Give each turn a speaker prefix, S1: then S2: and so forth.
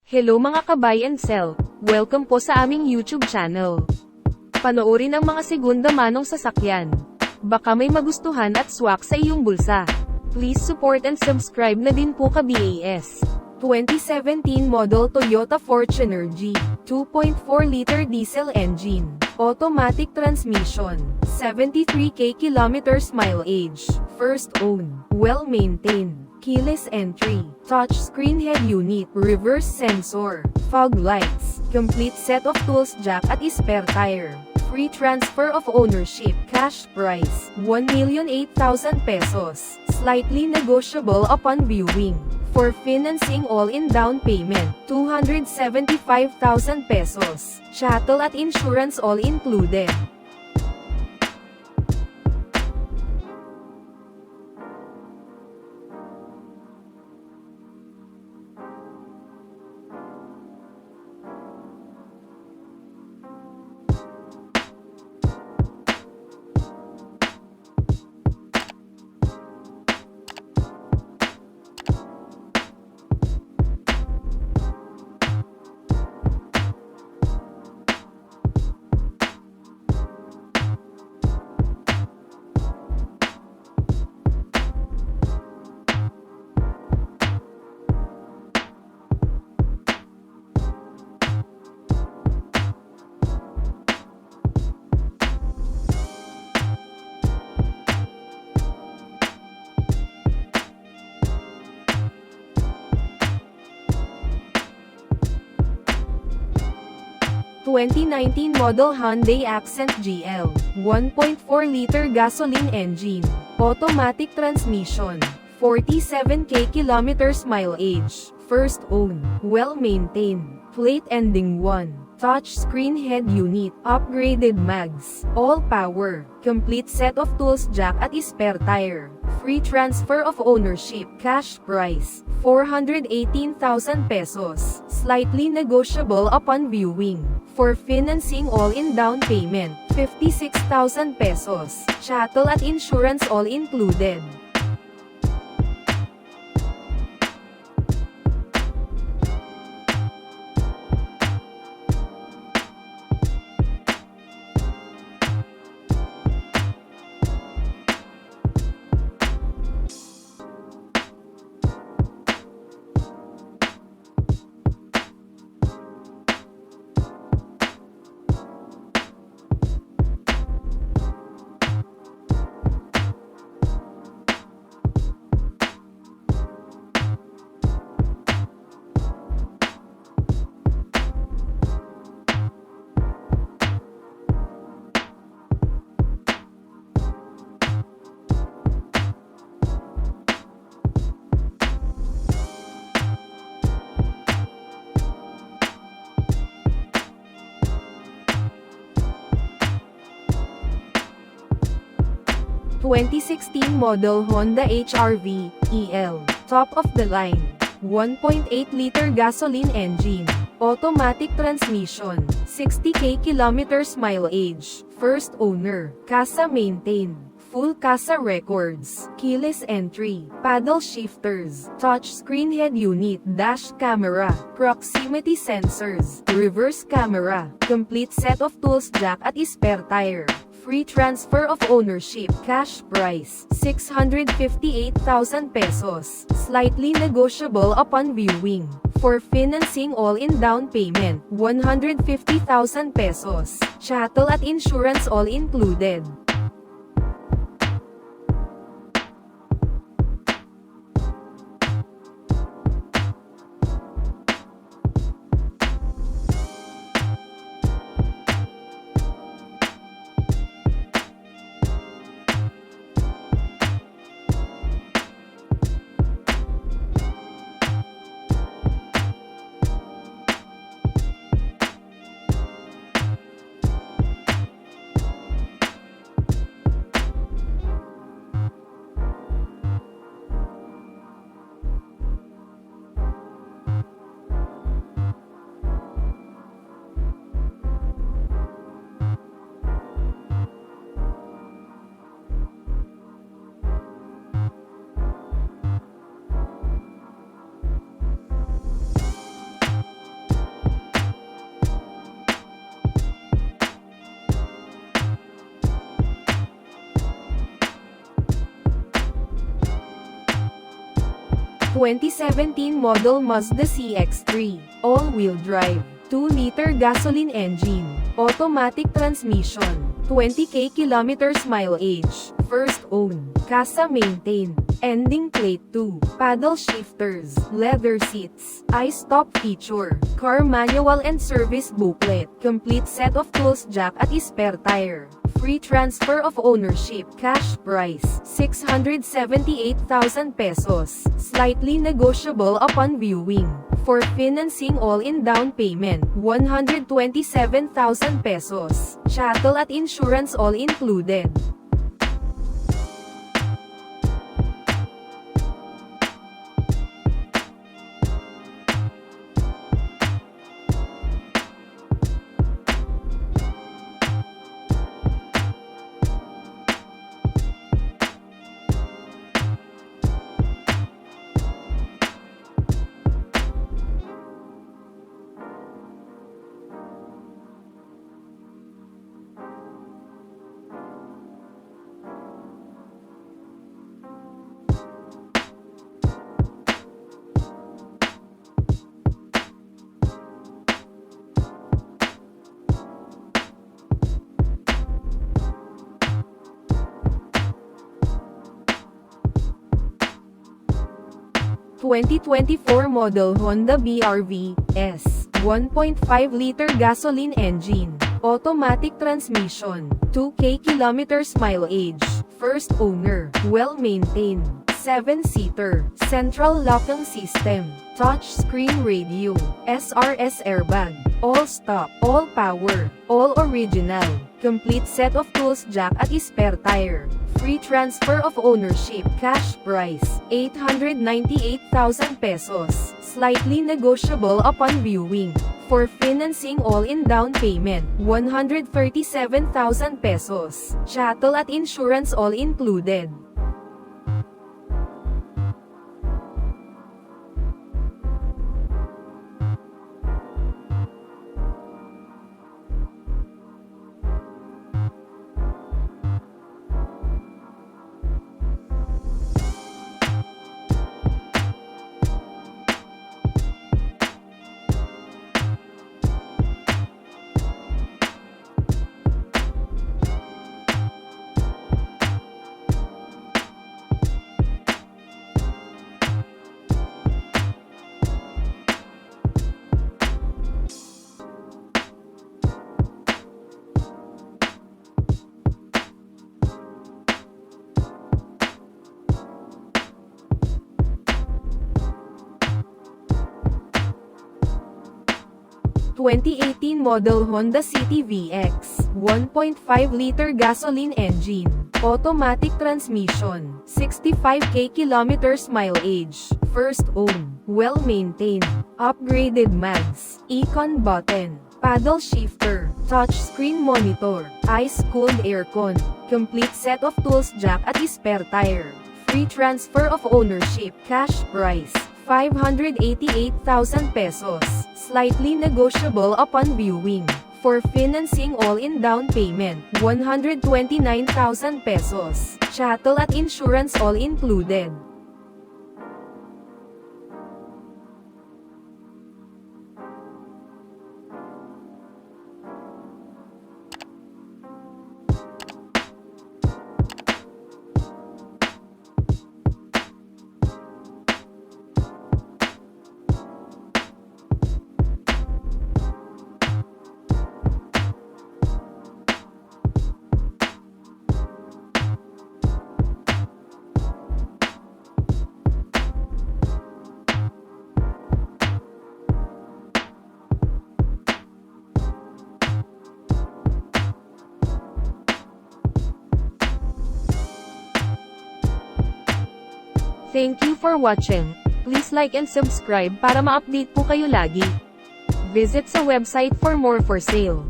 S1: Hello mga ka-buy and sell, welcome po sa aming YouTube channel. Panoorin ang mga segunda manong sasakyan. Baka may magustuhan at swak sa iyong bulsa. Please support and subscribe na din po ka-BAS. 2017 model Toyota Fortuner G, 2.4-liter diesel engine, automatic transmission, 73k kilometers mileage, first owned, well-maintained. Keyless entry, touchscreen head unit, reverse sensor, fog lights, complete set of tools jack at spare tire, free transfer of ownership, cash price, 1,008,000 pesos, slightly negotiable upon viewing. For financing all-in down payment, 275,000 pesos, chattel at insurance all included. (2019 model Hyundai Accent GL, 1.4-liter gasoline engine, automatic transmission, 47k kilometers mileage, first owned, well-maintained, plate ending 1, touchscreen head unit, upgraded mags, all-power, complete set of tools jack at spare tire, free transfer of ownership, cash price, 418,000 pesos, slightly negotiable upon viewing. For financing all-in down payment, 56,000 pesos, chattel at insurance all included. (2016 model Honda HR-V, EL, top of the line, 1.8-liter gasoline engine, automatic transmission, 60k kilometers mileage, first owner, casa maintained, full casa records, keyless entry, paddle shifters, touchscreen head unit, dash camera, proximity sensors, reverse camera, complete set of tools jack at spare tire. Free transfer of ownership, cash price, 658,000 pesos, slightly negotiable upon viewing. For financing all-in down payment, 150,000 pesos, chattel at insurance all included. 2017 model Mazda CX-3, all-wheel drive, 2-liter gasoline engine, automatic transmission, 20k kilometers mileage, first owned, casa maintained, ending plate 2, paddle shifters, leather seats, i-stop feature, car manual and service booklet, complete set of tools jack at spare tire. Free transfer of ownership, cash price, 678,000 pesos, slightly negotiable upon viewing. For financing all-in down payment, 127,000 pesos, chattel at insurance all included. ...2024 model Honda BRV S, 1.5-liter gasoline engine, automatic transmission, 2k kilometers mileage, first owner, well-maintained, 7-seater, central locking system, touchscreen radio, SRS airbag, all-stop, all-power, all-original, complete set of tools jack at spare tire. Free transfer of ownership, cash price, 898,000 pesos, slightly negotiable upon viewing. For financing all-in down payment, 137,000 pesos, chattel at insurance all included. ...2018 model Honda City VX, 1.5-liter gasoline engine, automatic transmission, 65k kilometers mileage, first owned, well-maintained, upgraded mags, econ button, paddle shifter, touchscreen monitor, ice-cooled aircon, complete set of tools jack at spare tire. Free transfer of ownership, cash price, 588,000 pesos, slightly negotiable upon viewing. For financing all-in down payment, 129,000 pesos, chattel at insurance all included. Thank you for watching. Please like and subscribe para ma-update po kayo lagi. Visit sa website for more for sale.